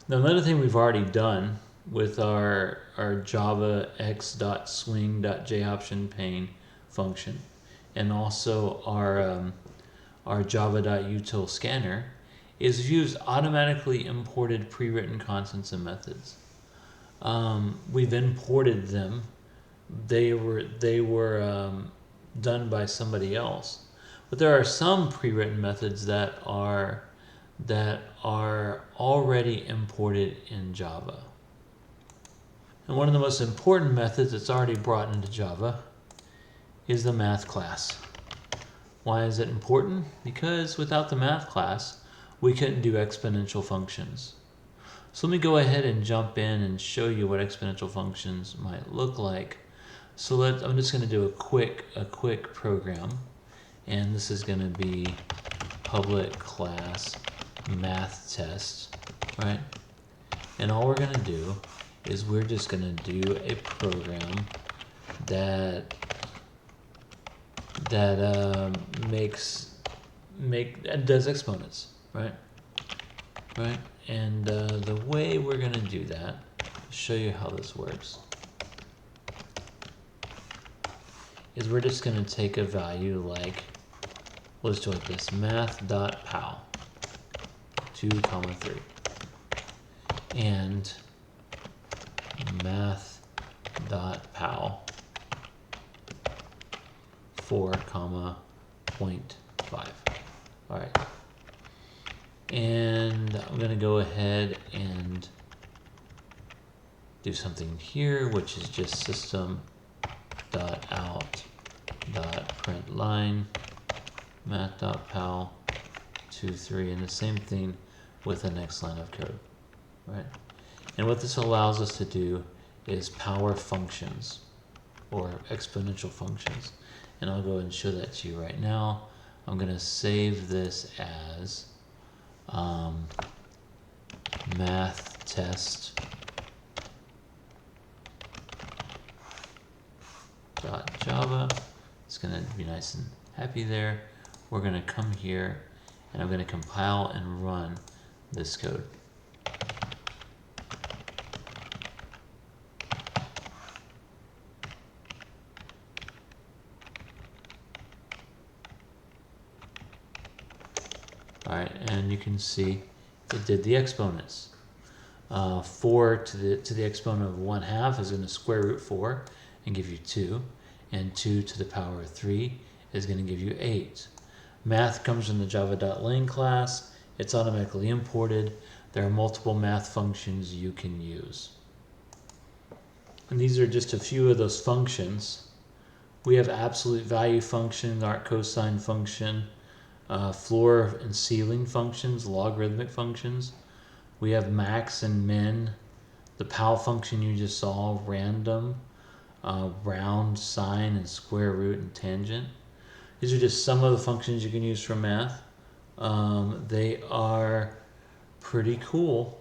Now, another thing we've already done with our Java x.swing.jOption pane function, and also our java.util scanner, is use automatically imported pre-written constants and methods. We've imported them. They were done by somebody else, but there are some pre-written methods that are already imported in Java. And one of the most important methods that's already brought into Java is the math class. Why is it important? Because without the math class, we couldn't do exponential functions. So let me go ahead and jump in and show you what exponential functions might look like. So I'm just going to do a quick program, and this is going to be public class math test, right? And all we're going to do is we're just going to do a program that does exponents, right? Right? And the way we're going to do that, I'll show you how this works, is we're just going to take a value like, let's do it like this, math.pow 2, 3, and math.pow 4, 0.5. All right. And I'm going to go ahead and do something here, which is just system.out.println math.pow 2, 3, and the same thing with the next line of code, right? And what this allows us to do is power functions or exponential functions. And I'll go ahead and show that to you right now. I'm going to save this as math test .java. It's going to be nice and happy there. We're going to come here and I'm going to compile and run this code. Alright, and you can see it did the exponents. 4 to the exponent of 1/2 is going to square root 4 and give you 2, and 2 to the power of 3 is going to give you 8. Math comes from the java.lang class. It's automatically imported. There are multiple math functions you can use. And these are just a few of those functions. We have absolute value function, arc cosine function, floor and ceiling functions, logarithmic functions. We have max and min, the pow function you just saw, random, round, sine, and square root and tangent. These are just some of the functions you can use for math. They are pretty cool.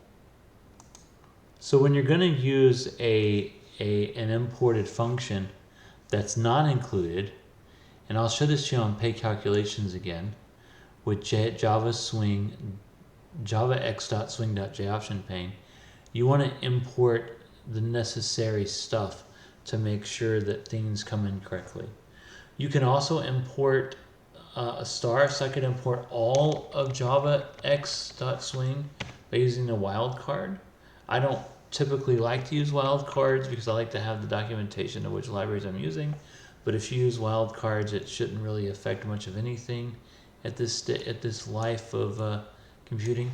So when you're going to use an imported function that's not included, and I'll show this to you on pay calculations again, with Java x.swing.jOption pane, you want to import the necessary stuff to make sure that things come in correctly. You can also import a star, so I could import all of Java x.swing by using a wildcard. I don't typically like to use wildcards because I like to have the documentation of which libraries I'm using, but if you use wildcards, it shouldn't really affect much of anything at this life of computing.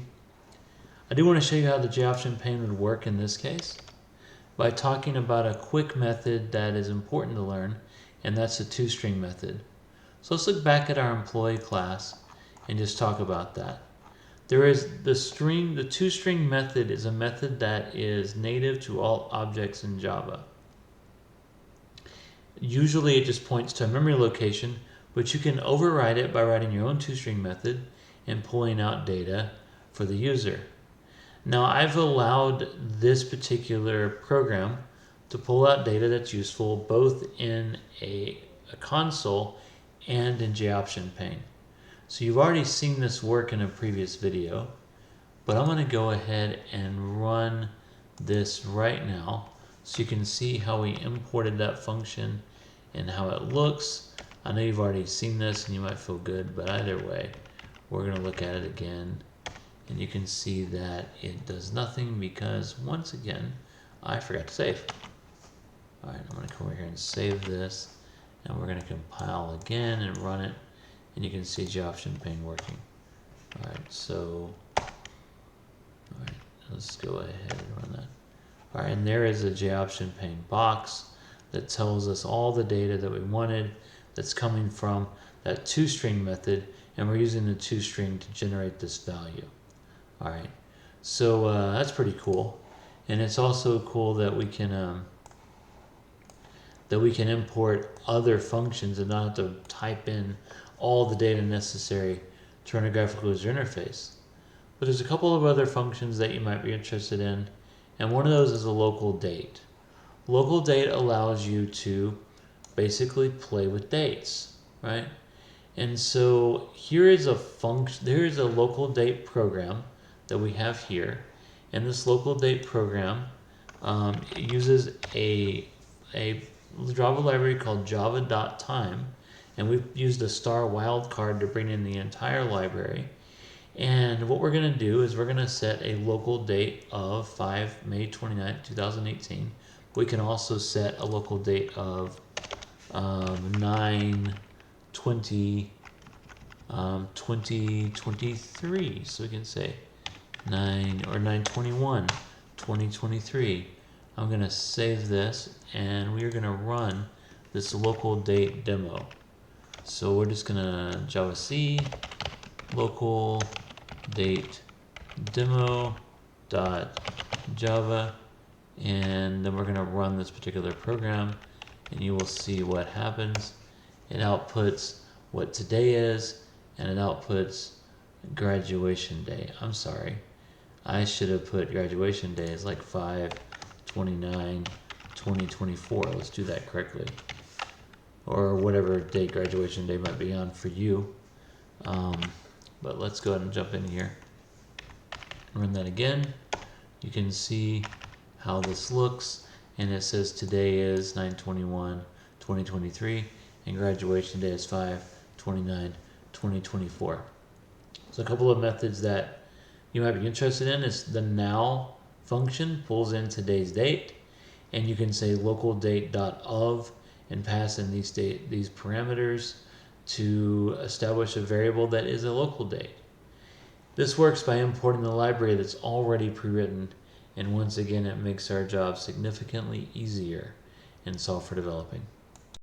I do want to show you how the jOption pane would work in this case by talking about a quick method that is important to learn, and that's the toString method. So let's look back at our employee class and just talk about that. There is the toString method is a method that is native to all objects in Java. Usually it just points to a memory location, but you can override it by writing your own toString method and pulling out data for the user. Now I've allowed this particular program to pull out data that's useful both in a console and in jOption pane. So you've already seen this work in a previous video. but I'm going to go ahead and run this right now so you can see how we imported that function and how it looks. I know you've already seen this and you might feel good, but either way, we're going to look at it again, and you can see that it does nothing because, once again, I forgot to save. Alright, I'm going to come over here and save this, and we're going to compile again and run it, and you can see JOption pane working. Alright, so, alright, let's go ahead and run that. Alright, and there is a JOption pane box that tells us all the data that we wanted that's coming from that toString method, and we're using the toString to generate this value. Alright, so that's pretty cool, and it's also cool that we can import other functions and not have to type in all the data necessary to run a graphical user interface. But there's a couple of other functions that you might be interested in, and one of those is a local date. Local date allows you to basically play with dates, right? And so here is a function, there is a local date program that we have here, and this local date program uses a Java library called java.time, and we've used a star wildcard to bring in the entire library. And what we're going to do is we're going to set a local date of May 29, 2018. We can also set a local date of 9/20/2023. So we can say 9/21/2023. I'm going to save this, and we are going to run this local date demo. So we're just going to Java C local date demo dot Java, and then we're going to run this particular program, and you will see what happens. It outputs what today is, and it outputs graduation day. I'm sorry, I should have put graduation day as like 5/29/2024. Let's do that correctly, or whatever date graduation day might be on for you. But let's go ahead and jump in here and run that again. You can see how this looks, and it says today is 9/21/2023 and graduation day is 5/29/2024. So a couple of methods that you might be interested in is the now function pulls in today's date, and you can say local date.of and pass in these parameters to establish a variable that is a local date. This works by importing the library that's already pre-written, and once again it makes our job significantly easier in software developing.